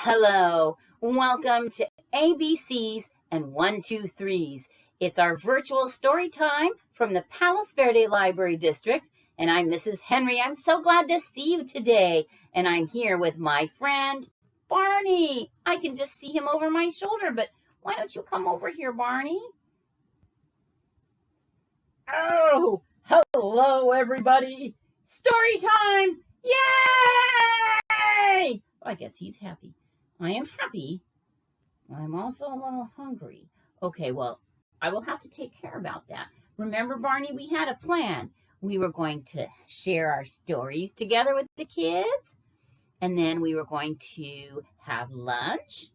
Hello, welcome to ABCs and 123s. It's our virtual story time from the Palos Verde Library District, and I'm Mrs. Henry. I'm so glad to see you today, and I'm here with my friend Barney. I can just see him over my shoulder, but why don't you come over here, Barney? Oh, hello, everybody. Story time! Yay! I guess he's happy. I am happy. I'm also a little hungry. Okay, well, I will have to take care about that. Remember, Barney, we had a plan. We were going to share our stories together with the kids, and then we were going to have lunch,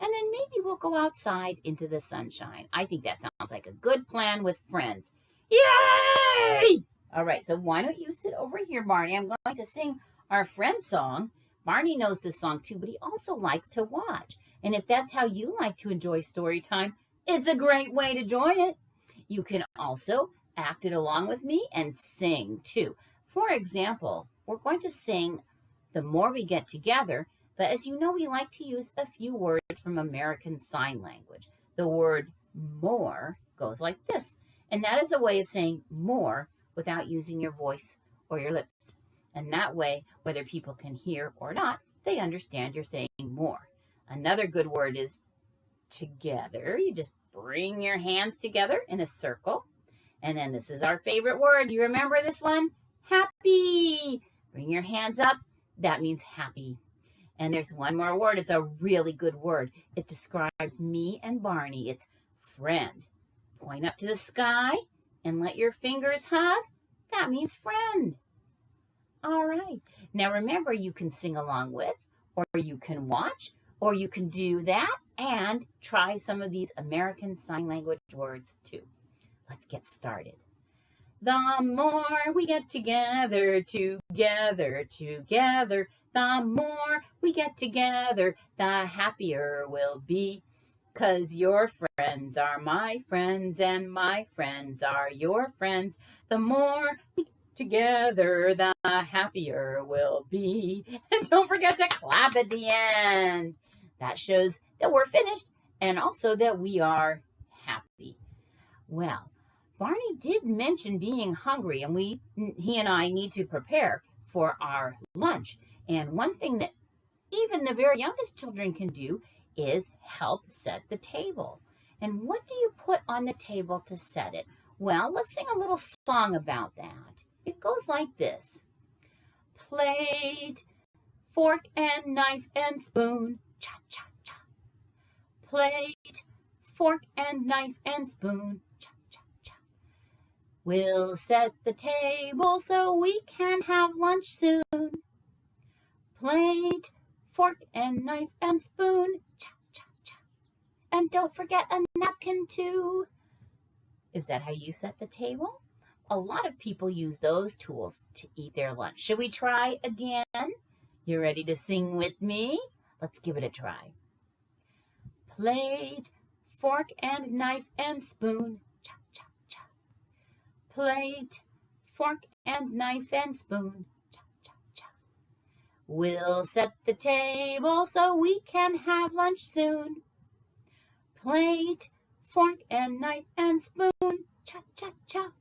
and then maybe we'll go outside into the sunshine. I think that sounds like a good plan with friends. Yay! All right, so why don't you sit over here, Barney? I'm going to sing our friend song. Barney knows this song too, but he also likes to watch. And if that's how you like to enjoy story time, it's a great way to join it. You can also act it along with me and sing too. For example, we're going to sing The More We Get Together, but as you know, we like to use a few words from American Sign Language. The word more goes like this, and that is a way of saying more without using your voice or your lips. And that way, whether people can hear or not, they understand you're saying more. Another good word is together. You just bring your hands together in a circle. And then this is our favorite word. You remember this one? Happy. Bring your hands up. That means happy. And there's one more word. It's a really good word. It describes me and Barney. It's friend. Point up to the sky and let your fingers hug. That means friend. All right. Now remember, you can sing along with, or you can watch, or you can do that and try some of these American Sign Language words too. Let's get started. The more we get together, together, the more we get together, the happier we'll be. 'Cause your friends are my friends and my friends are your friends. The more we get together, the happier we'll be. And don't forget to clap at the end. That shows that we're finished and also that we are happy. Well, Barney did mention being hungry, and he and I need to prepare for our lunch. And one thing that even the very youngest children can do is help set the table. And what do you put on the table to set it? Well, let's sing a little song about that. It goes like this. Plate, fork and knife and spoon, cha cha cha. Plate, fork and knife and spoon, cha cha cha. We'll set the table so we can have lunch soon. Plate, fork and knife and spoon, cha cha cha. And don't forget a napkin too. Is that how you set the table? A lot of people use those tools to eat their lunch. Should we try again? You ready to sing with me? Let's give it a try. Plate, fork and knife and spoon, cha cha cha. Plate, fork and knife and spoon, cha cha cha. We'll set the table so we can have lunch soon. Plate, fork and knife and spoon, cha cha cha.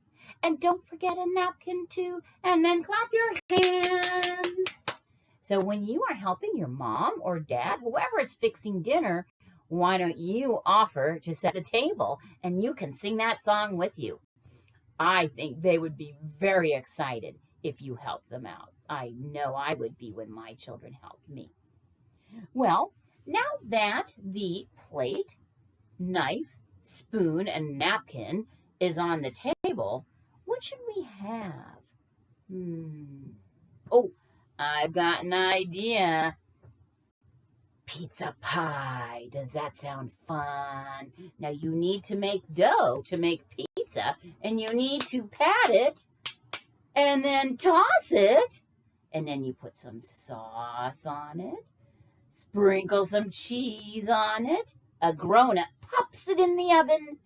And don't forget a napkin too, and then clap your hands. So when you are helping your mom or dad, whoever is fixing dinner, why don't you offer to set the table and you can sing that song with you? I think they would be very excited if you help them out. I know I would be when my children helped me. Well, now that the plate, knife, spoon, and napkin is on the table, what should we have? Oh, I've got an idea. Pizza pie. Does that sound fun? Now you need to make dough to make pizza, and you need to pat it and then toss it, and then you put some sauce on it, sprinkle some cheese on it. A grown-up pops it in the oven,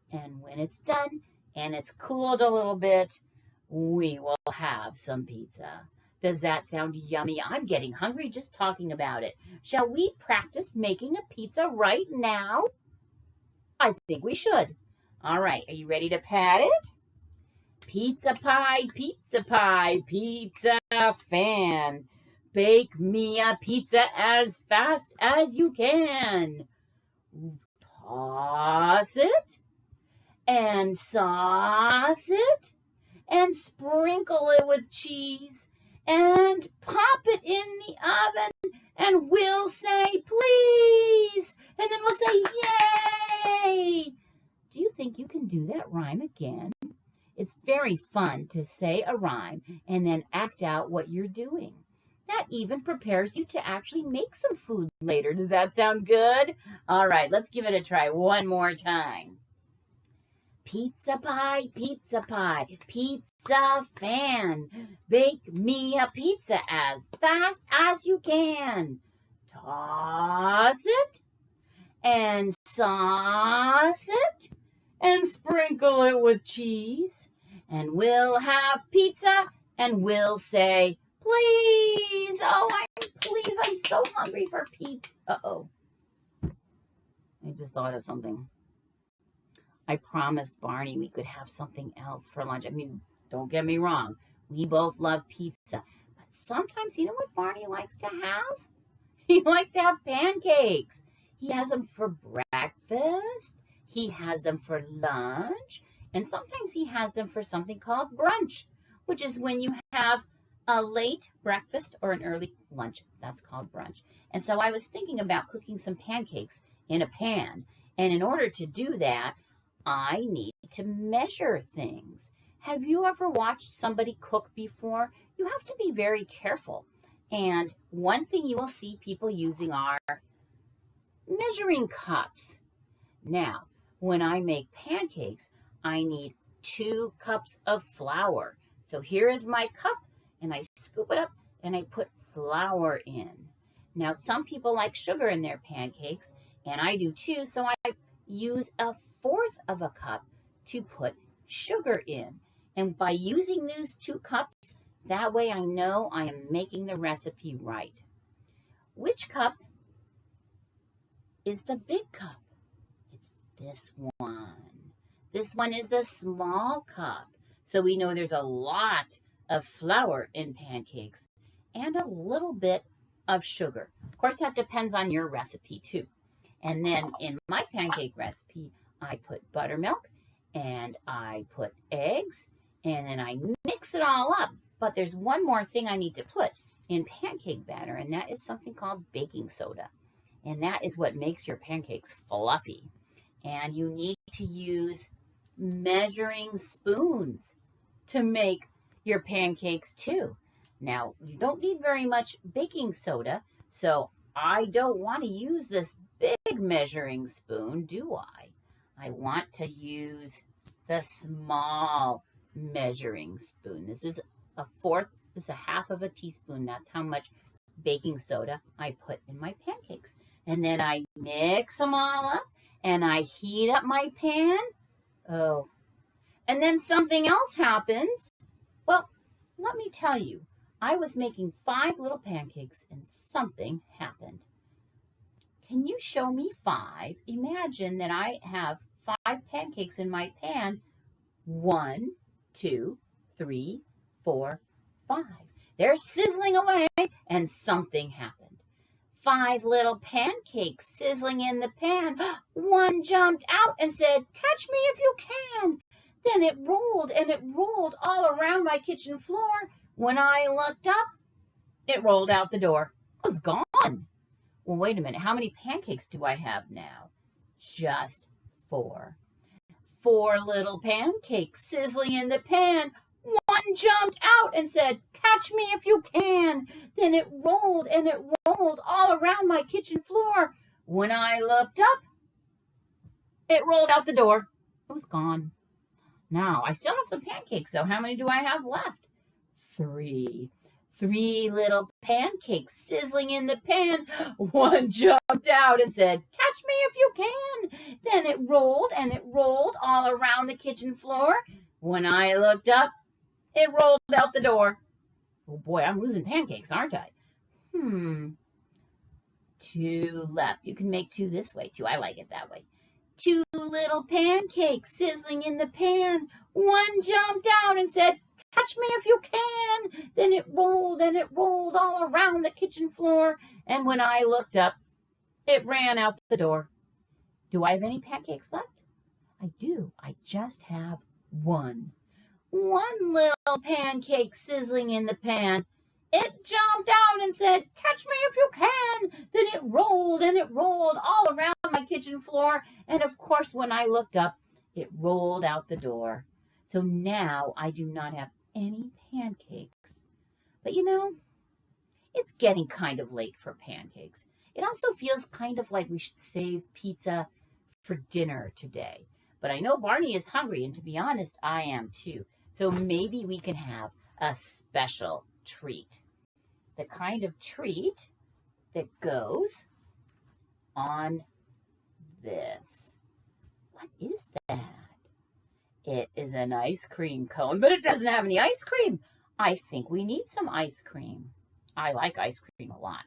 and when it's done and it's cooled a little bit, we will have some pizza. Does that sound yummy? I'm getting hungry just talking about it. Shall we practice making a pizza right now? I think we should. All right, are you ready to pat it? Pizza pie, pizza pie, pizza fan. Bake me a pizza as fast as you can. Toss it and sauce it and sprinkle it with cheese and pop it in the oven and we'll say please and then we'll say yay. Do you think you can do that rhyme again? It's very fun to say a rhyme and then act out what you're doing. That even prepares you to actually make some food later. Does that sound good? All right, let's give it a try one more time. Pizza pie, pizza pie, pizza fan. Bake me a pizza as fast as you can. Toss it and sauce it and sprinkle it with cheese. And we'll have pizza and we'll say, please. Oh, I'm so hungry for pizza. Uh-oh. I just thought of something. I promised Barney we could have something else for lunch. I mean, don't get me wrong. We both love pizza. But sometimes, you know what Barney likes to have? He likes to have pancakes. He has them for breakfast. He has them for lunch. And sometimes he has them for something called brunch, which is when you have a late breakfast or an early lunch. That's called brunch. And so I was thinking about cooking some pancakes in a pan. And in order to do that, I need to measure things. Have you ever watched somebody cook before? You have to be very careful. And one thing you will see people using are measuring cups. Now, when I make pancakes, I need 2 cups of flour. So here is my cup, and I scoop it up, and I put flour in. Now, some people like sugar in their pancakes, and I do too, so I use 1/4 of a cup to put sugar in. And by using these 2 cups, that way I know I am making the recipe right. Which cup is the big cup? It's this one. This one is the small cup. So we know there's a lot of flour in pancakes and a little bit of sugar. Of course, that depends on your recipe too. And then in my pancake recipe, I put buttermilk and I put eggs and then I mix it all up. But there's one more thing I need to put in pancake batter, and that is something called baking soda. And that is what makes your pancakes fluffy. And you need to use measuring spoons to make your pancakes too. Now, you don't need very much baking soda, so I don't want to use this big measuring spoon, do I? I want to use the small measuring spoon. This is 1/4, this is 1/2 of a teaspoon. That's how much baking soda I put in my pancakes. And then I mix them all up and I heat up my pan. Oh, and then something else happens. Well, let me tell you, I was making 5 little pancakes and something happened. Can you show me 5? Imagine that I have 5 pancakes in my pan. 1, 2, 3, 4, 5. They're sizzling away and something happened. 5 little pancakes sizzling in the pan. One jumped out and said, "Catch me if you can." Then it rolled and it rolled all around my kitchen floor. When I looked up, it rolled out the door. It was gone. Well, wait a minute. How many pancakes do I have now? Just 4. 4 little pancakes sizzling in the pan. One jumped out and said, "Catch me if you can." Then it rolled and it rolled all around my kitchen floor. When I looked up, it rolled out the door. It was gone. Now, I still have some pancakes, though. How many do I have left? 3. 3 little pancakes sizzling in the pan. One jumped out and said, "Catch me if you can." Then it rolled and it rolled all around the kitchen floor. When I looked up, it rolled out the door. Oh boy, I'm losing pancakes, aren't I? 2 left. You can make 2 this way too. I like it that way. 2 little pancakes sizzling in the pan. One jumped out and said, "Catch me if you can." Then it rolled and it rolled all around the kitchen floor. And when I looked up, it ran out the door. Do I have any pancakes left? I do. I just have 1. 1 little pancake sizzling in the pan. It jumped out and said, "Catch me if you can." Then it rolled and it rolled all around my kitchen floor. And of course, when I looked up, it rolled out the door. So now I do not have any pancakes. But it's getting kind of late for pancakes. It also feels kind of like we should save pizza for dinner today. But I know Barney is hungry, and to be honest, I am too. So maybe we can have a special treat. The kind of treat that goes on this. What is that? It is an ice cream cone, but it doesn't have any ice cream. I think we need some ice cream. I like ice cream a lot.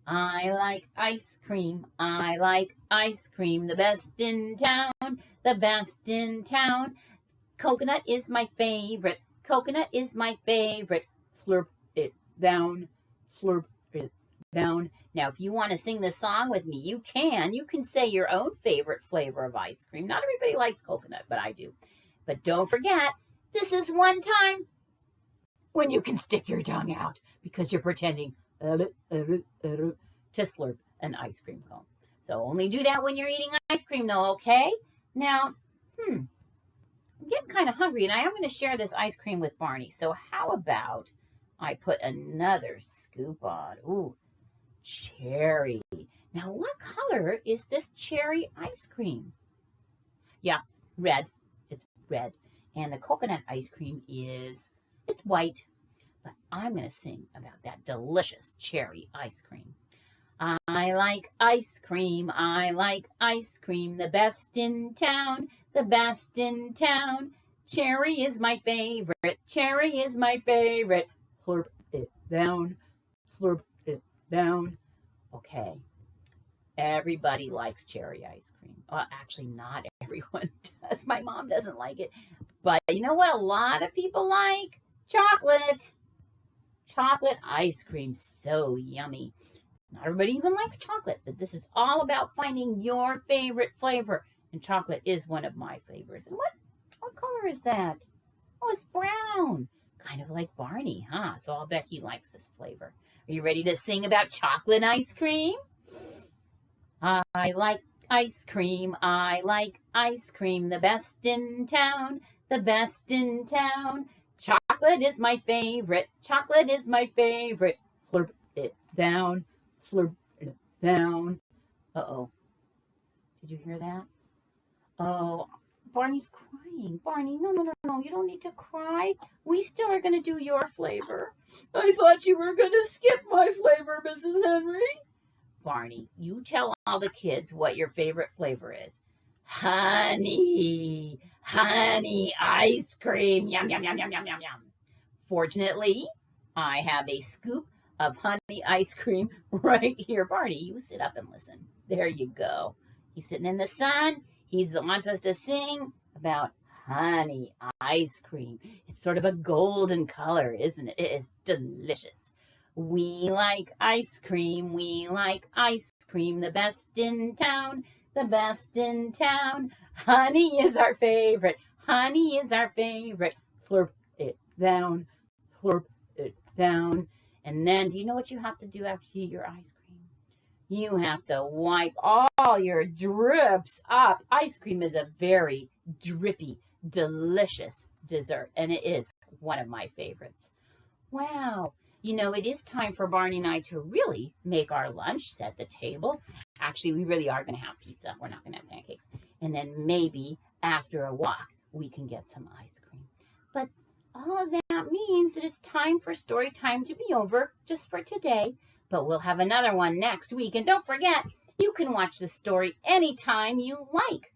I like ice cream. I like ice cream. The best in town. The best in town. Coconut is my favorite. Coconut is my favorite. Slurp it down. Slurp it down. Now, if you want to sing this song with me, you can. You can say your own favorite flavor of ice cream. Not everybody likes coconut, but I do. But don't forget, this is one time when you can stick your tongue out because you're pretending to slurp an ice cream cone. So only do that when you're eating ice cream, though, okay? Now, I'm getting kind of hungry, and I am going to share this ice cream with Barney. So how about I put another scoop on? Ooh, cherry. Now, what color is this cherry ice cream? Yeah, red. It's red. And the coconut ice cream it's white. But I'm going to sing about that delicious cherry ice cream. I like ice cream. I like ice cream. The best in town. The best in town. Cherry is my favorite. Cherry is my favorite. Slurp it down. Slurp it down. Okay. Everybody likes cherry ice cream. Well, actually, not everyone does. My mom doesn't like it. But you know what a lot of people like? Chocolate. Chocolate ice cream. So yummy. Not everybody even likes chocolate, but this is all about finding your favorite flavor. And chocolate is one of my flavors. And what color is that? Oh, it's brown. Kind of like Barney, huh? So I'll bet he likes this flavor. Are you ready to sing about chocolate ice cream? I like ice cream. I like ice cream. The best in town. The best in town. Chocolate is my favorite. Chocolate is my favorite. Slurp it down. Slurp it down. Uh-oh. Did you hear that? Oh, Barney's crying. Barney, no. You don't need to cry. We still are going to do your flavor. I thought you were going to skip my flavor, Mrs. Henry. Barney, you tell all the kids what your favorite flavor is. Honey ice cream. Yum, yum, yum, yum, yum, yum, yum. Fortunately, I have a scoop of honey ice cream right here. Barney, you sit up and listen. There you go. He's sitting in the sun. He wants us to sing about honey ice cream. It's sort of a golden color, isn't it? It is delicious. We like ice cream. We like ice cream. The best in town. The best in town. Honey is our favorite. Honey is our favorite. Slurp it down. Slurp it down. And then, do you know what you have to do after you eat your ice cream? You have to wipe all your drips up. Ice cream is a very drippy, delicious dessert, and it is one of my favorites. Wow. It is time for Barney and I to really make our lunch, set the table. Actually, we really are going to have pizza. We're not going to have pancakes. And then maybe after a walk, we can get some ice cream. But all of that means that it's time for story time to be over just for today. But we'll have another one next week. And don't forget, you can watch the story anytime you like.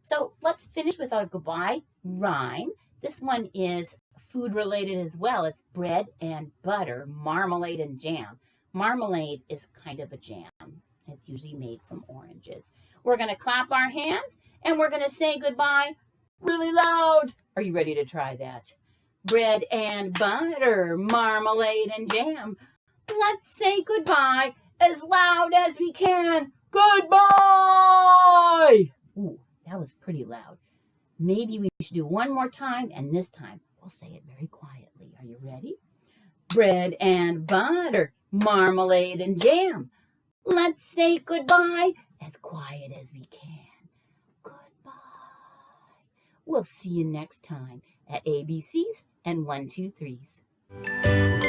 So let's finish with our goodbye rhyme. This one is food related as well. It's bread and butter, marmalade and jam. Marmalade is kind of a jam. It's usually made from oranges. We're going to clap our hands and we're going to say goodbye really loud. Are you ready to try that? Bread and butter, marmalade and jam. Let's say goodbye as loud as we can. Goodbye! Ooh, that was pretty loud. Maybe we should do one more time, and this time we'll say it very quietly. Are you ready? Bread and butter, marmalade and jam. Let's say goodbye as quiet as we can. Goodbye. We'll see you next time at ABCs and 1, 2, 3s.